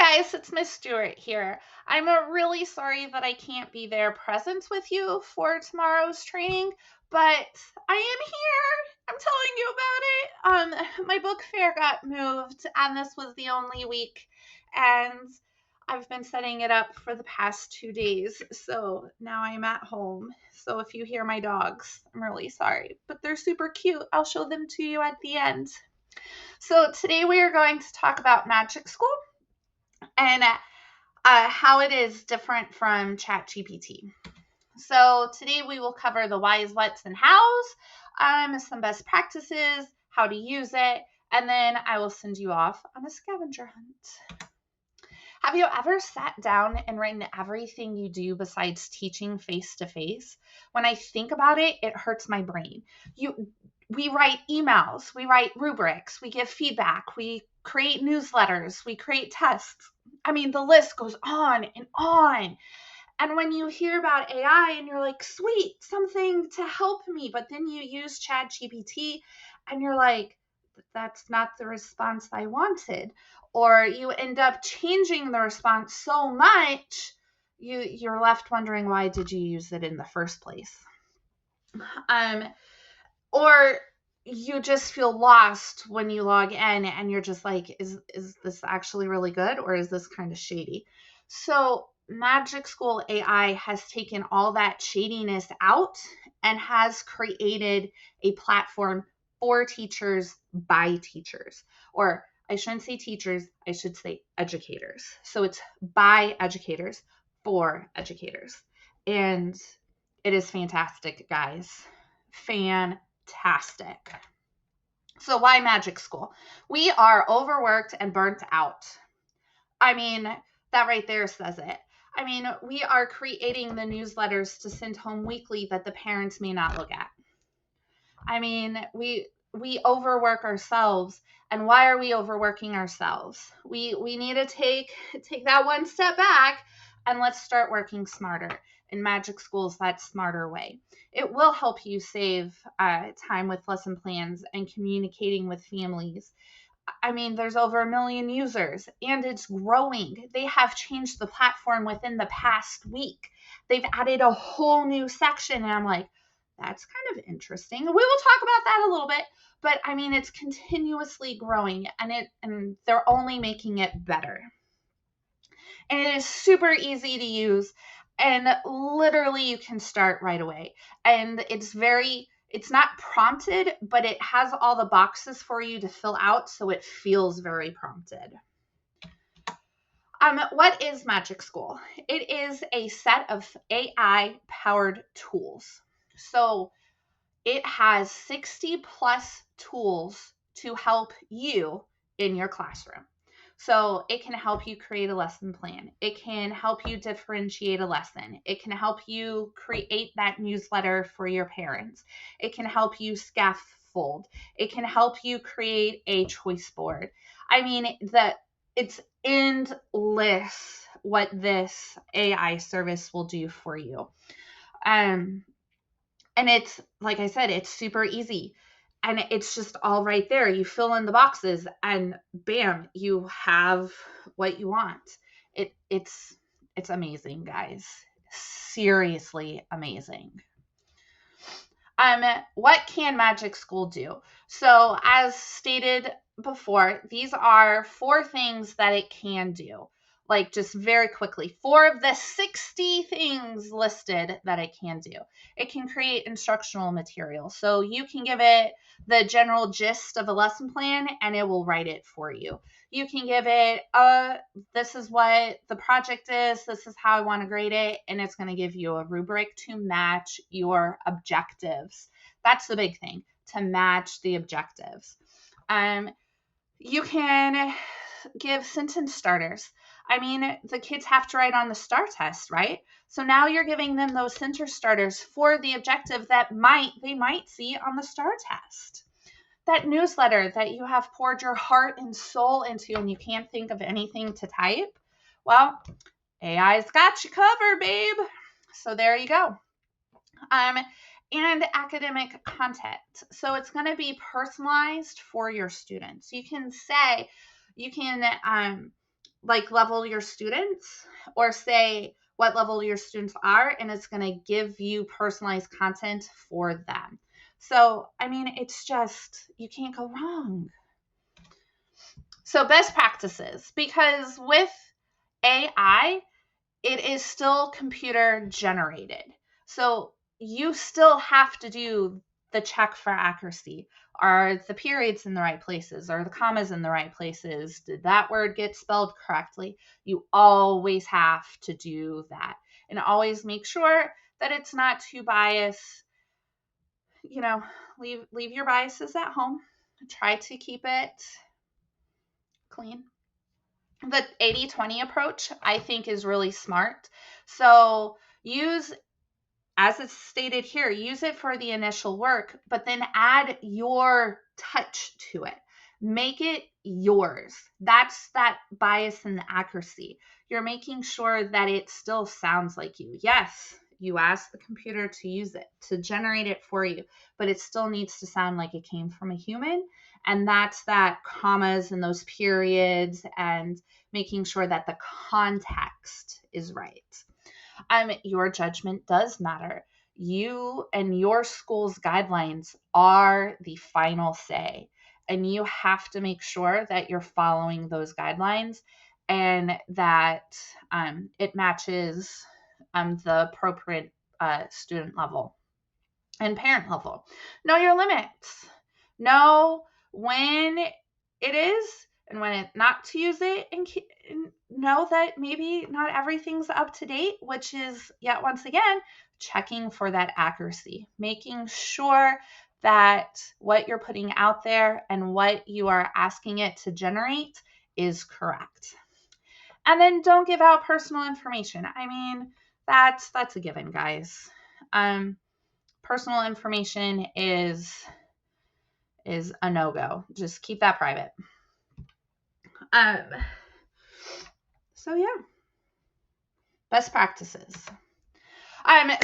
guys, it's Miss Stewart here. I'm really sorry that I can't be there present with you for tomorrow's training, but I am here. I'm telling you about it. My book fair got moved, and this was the only week, and I've been setting it up for the past 2 days, so now I'm at home. So if you hear my dogs, I'm really sorry, but they're super cute. I'll show them to you at the end. So today we are going to talk about Magic School and how it is different from ChatGPT. So today we will cover the whys, whats, and hows, some best practices, how to use it, and then I will send you off on a scavenger hunt. Have you ever sat down and written everything you do besides teaching face-to-face? When I think about it, it hurts my brain. We write emails, we write rubrics, we give feedback, we create newsletters, we create tests. I mean, the list goes on and on. And when you hear about AI and you're like, sweet, something to help me, but then you use ChatGPT and you're like, that's not the response I wanted. Or you end up changing the response so much, you're left wondering, why did you use it in the first place? Or you just feel lost when you log in and you're just like, is this actually really good, or is this kind of shady? So MagicSchool AI has taken all that shadiness out and has created a platform for teachers by teachers. Or I shouldn't say teachers, I should say educators. So it's by educators for educators. And it is fantastic, guys. Fantastic. So why Magic School? We are overworked and burnt out. I mean, that right there says it. I mean, we are creating the newsletters to send home weekly that the parents may not look at. I mean, we overwork ourselves. And why are we overworking ourselves? We need to take that one step back and let's start working smarter. In Magic School's that smarter way. It will help you save time with lesson plans and communicating with families. I mean, there's over 1 million users and it's growing. They have changed the platform within the past week. They've added a whole new section, and I'm like, that's kind of interesting. We will talk about that a little bit, but I mean, it's continuously growing, and they're only making it better. And it is super easy to use, and literally you can start right away. And it's not prompted, but it has all the boxes for you to fill out, so it feels very prompted. What is Magic School? It is a set of AI-powered tools. So it has 60 plus tools to help you in your classroom. So it can help you create a lesson plan. It can help you differentiate a lesson. It can help you create that newsletter for your parents. It can help you scaffold. It can help you create a choice board. I mean, it's endless what this AI service will do for you. And it's, like I said, it's super easy. And it's just all right there. You fill in the boxes and bam, you have what you want. It's amazing, guys. Seriously amazing. What can Magic School do? So as stated before, these are 4 things that it can do. Like, just very quickly, 4 of the 60 things listed that it can do. It can create instructional material. So you can give it the general gist of a lesson plan and it will write it for you. You can give it, this is what the project is, this is how I want to grade it, and it's going to give you a rubric to match your objectives. That's the big thing, to match the objectives. You can give sentence starters. I mean, the kids have to write on the STAR test, right? So now you're giving them those sentence starters for the objective that they might see on the STAR test. That newsletter that you have poured your heart and soul into and you can't think of anything to type, well, AI's got you covered, babe. So there you go. And academic content. So it's going to be personalized for your students. You can like level your students, or say what level your students are, and it's going to give you personalized content for them. So, I mean, it's just, you can't go wrong. So best practices, because with AI, it is still computer generated. So you still have to do the check for accuracy. Are the periods in the right places? Are the commas in the right places? Did that word get spelled correctly? You always have to do that. And always make sure that it's not too biased. You know, leave your biases at home. Try to keep it clean. The 80-20 approach, I think, is really smart. So use, as it's stated here, use it for the initial work, but then add your touch to it. Make it yours. That's that bias and the accuracy. You're making sure that it still sounds like you. Yes, you asked the computer to use it, to generate it for you, but it still needs to sound like it came from a human. And that's that commas and those periods and making sure that the context is right. Your judgment does matter. You and your school's guidelines are the final say, and you have to make sure that you're following those guidelines and that it matches the appropriate student level and parent level. Know your limits. Know when it is and when not to use it, and know that maybe not everything's up to date, which is, yet once again, checking for that accuracy, making sure that what you're putting out there and what you are asking it to generate is correct. And then don't give out personal information. I mean, that's a given, guys. Personal information is a no-go. Just keep that private. So yeah, best practices.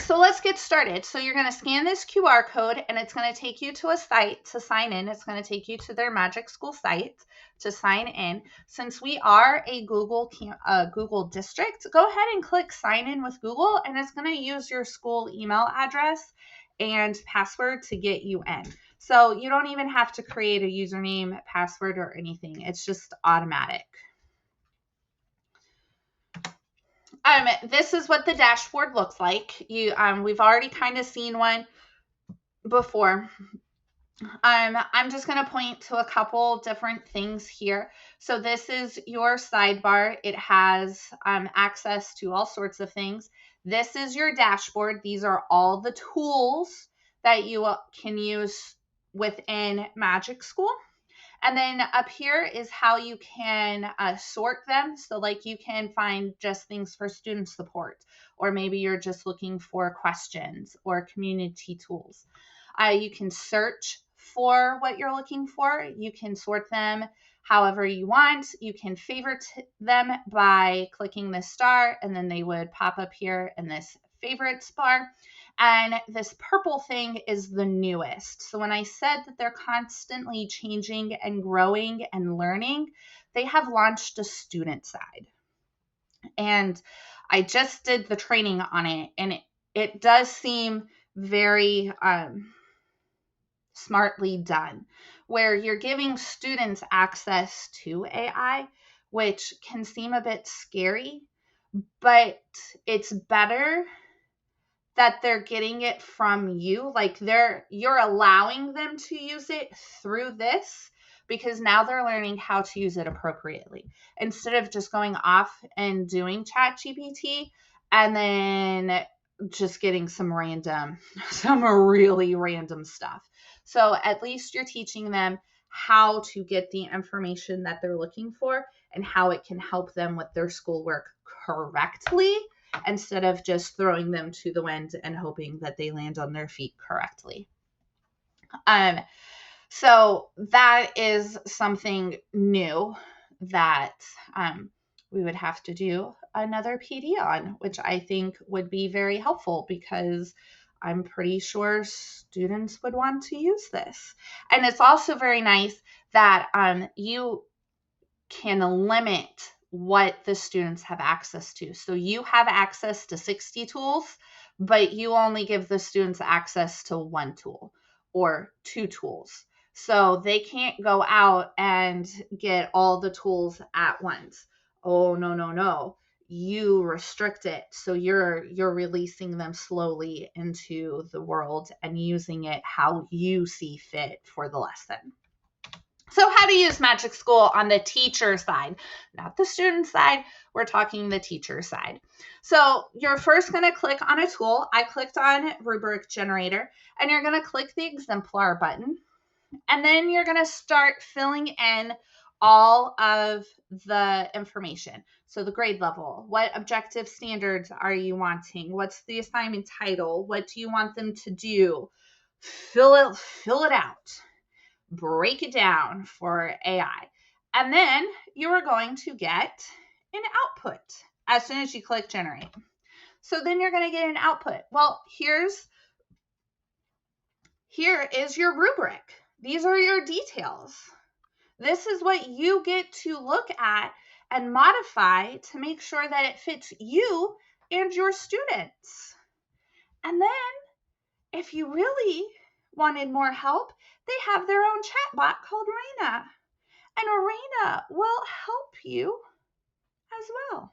So let's get started. So you're going to scan this QR code, and it's going to take you to a site to sign in. It's going to take you to their MagicSchool site to sign in. Since we are a Google district, go ahead and click sign in with Google, and it's going to use your school email address and password to get you in. So you don't even have to create a username, password, or anything. It's just automatic. This is what the dashboard looks like. We've already kind of seen one before. I'm just going to point to a couple different things here. So this is your sidebar. It has access to all sorts of things. This is your dashboard. These are all the tools that you can use within MagicSchool. And then up here is how you can sort them. So like you can find just things for student support, or maybe you're just looking for questions or community tools. You can search for what you're looking for. You can sort them however you want. You can favorite them by clicking this star, and then they would pop up here in this favorites bar. And this purple thing is the newest. So when I said that they're constantly changing and growing and learning, they have launched a student side. And I just did the training on it, and it does seem very smartly done, where you're giving students access to AI, which can seem a bit scary, but it's better that they're getting it from you. Like you're allowing them to use it through this, because now they're learning how to use it appropriately, instead of just going off and doing ChatGPT and then just getting some really random stuff. So at least you're teaching them how to get the information that they're looking for and how it can help them with their schoolwork correctly, instead of just throwing them to the wind and hoping that they land on their feet correctly. So that is something new that we would have to do another PD on, which I think would be very helpful, because I'm pretty sure students would want to use this. And it's also very nice that you can limit what the students have access to. So you have access to 60 tools, but you only give the students access to 1 tool or 2 tools. So they can't go out and get all the tools at once. Oh, no, no, no. You restrict it. So you're releasing them slowly into the world and using it how you see fit for the lesson. So how to use MagicSchool on the teacher side, not the student side. We're talking the teacher side. So you're first going to click on a tool. I clicked on rubric generator, and you're going to click the exemplar button. And then you're going to start filling in all of the information. So the grade level, what objective standards are you wanting? What's the assignment title? What do you want them to do? Fill it out. Break it down for AI. And then you are going to get an output as soon as you click generate. So then you're going to get an output. Well, here is your rubric. These are your details. This is what you get to look at and modify to make sure that it fits you and your students. And then if you really wanted more help, they have their own chatbot called Raina. And Raina will help you as well.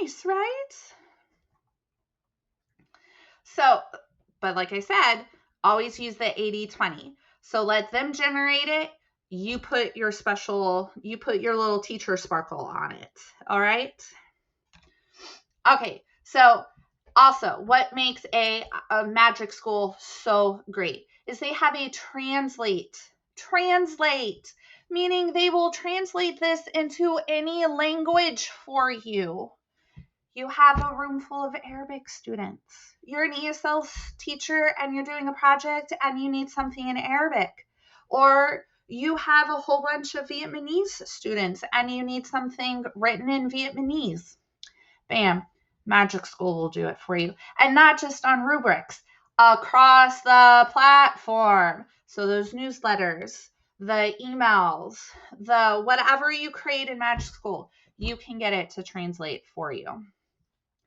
Nice, right? So, but like I said, always use the 80-20. So let them generate it. You put your little teacher sparkle on it. All right? Okay, so also, what makes a MagicSchool so great is they have a translate, meaning they will translate this into any language for you. You have a room full of Arabic students. You're an ESL teacher and you're doing a project and you need something in Arabic. Or you have a whole bunch of Vietnamese students and you need something written in Vietnamese. Bam. MagicSchool will do it for you. And not just on rubrics, across the platform. So those newsletters, the emails, the whatever you create in MagicSchool, you can get it to translate for you.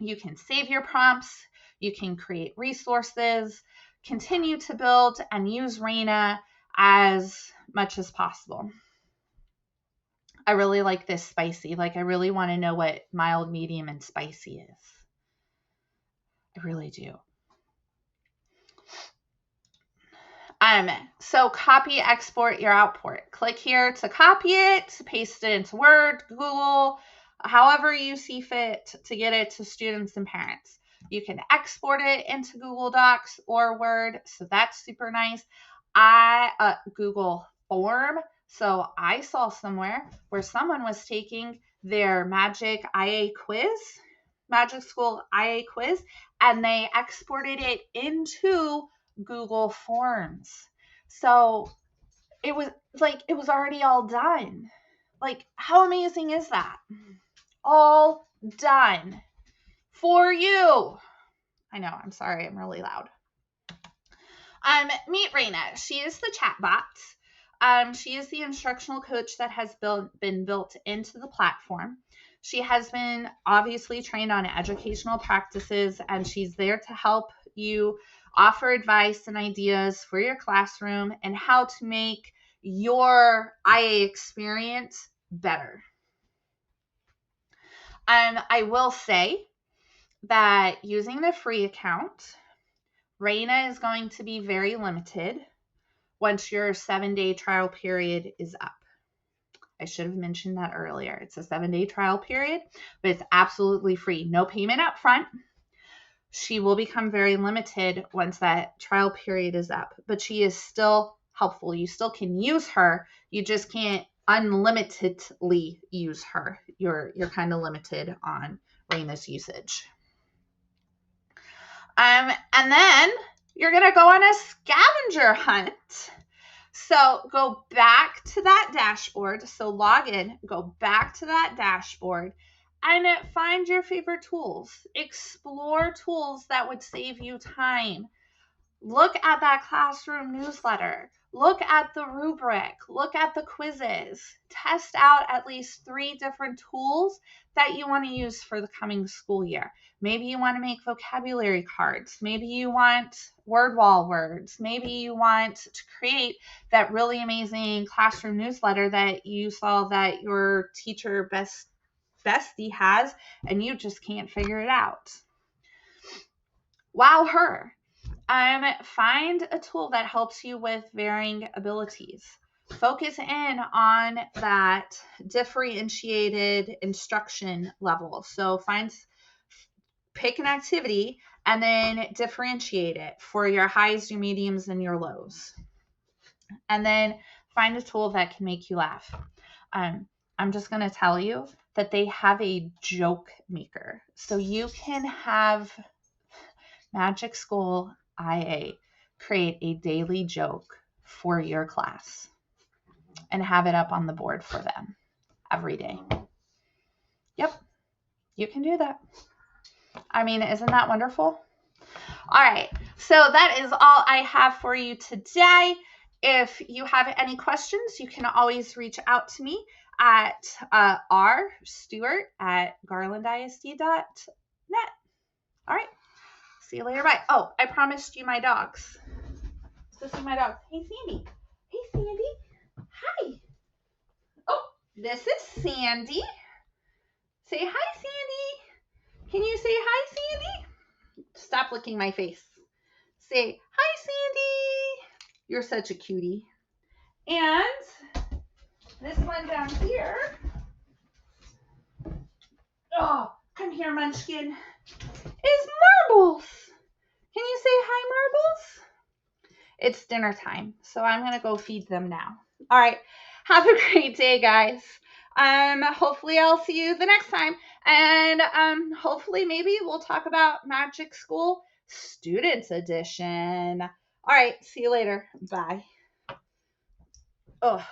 You can save your prompts. You can create resources, continue to build and use Raina as much as possible. I really like this spicy. Like, I really want to know what mild, medium, and spicy is. I really do. So copy, export your output. Click here to copy it, paste it into Word, Google, however you see fit to get it to students and parents. You can export it into Google Docs or Word, so that's super nice. Google Form. So I saw somewhere where someone was taking their MagicSchool IA quiz, and they exported it into Google Forms. So it was already all done. Like, how amazing is that? All done for you. I know, I'm sorry, I'm really loud. Meet Raina. She is the chatbot. She is the instructional coach that has been built into the platform. She has been obviously trained on educational practices, and she's there to help you offer advice and ideas for your classroom and how to make your IA experience better. I will say that using the free account, Raina is going to be very limited once your 7-day trial period is up. I should have mentioned that earlier. It's a 7-day trial period, but it's absolutely free. No payment up front. She will become very limited once that trial period is up, but she is still helpful. You still can use her. You just can't unlimitedly use her. You're kind of limited on Raina's usage. And then you're going to go on a scavenger hunt. So go back to that dashboard. So log in, go back to that dashboard, and find your favorite tools. Explore tools that would save you time. Look at that classroom newsletter. Look at the rubric. Look at the quizzes. Test out at least 3 different tools that you want to use for the coming school year. Maybe you want to make vocabulary cards. Maybe you want word wall words. Maybe you want to create that really amazing classroom newsletter that you saw that your teacher bestie has and you just can't figure it out. Wow her. Find a tool that helps you with varying abilities. Focus in on that differentiated instruction level. So pick an activity and then differentiate it for your highs, your mediums, and your lows. And then find a tool that can make you laugh. I'm just going to tell you that they have a joke maker. So you can have MagicSchool IA create a daily joke for your class and have it up on the board for them every day. Yep, you can do that. I mean, isn't that wonderful? All right, so that is all I have for you today. If you have any questions, you can always reach out to me at rstewart@garlandisd.net. All right, see you later. Bye. Oh, I promised you my dogs. This is my dog. Hey, Sandy. Hey, Sandy. Hi. Oh, this is Sandy. Say hi, Sandy. Can you say hi, Sandy? Stop licking my face. Say hi, Sandy. You're such a cutie. And this one down here. Oh, come here, Munchkin. Is Marbles. Can you say hi, Marbles? It's dinner time, so I'm going to go feed them now. All right. Have a great day, guys. Hopefully I'll see you the next time. And hopefully maybe we'll talk about MagicSchool Students Edition. All right. See you later. Bye. Oh.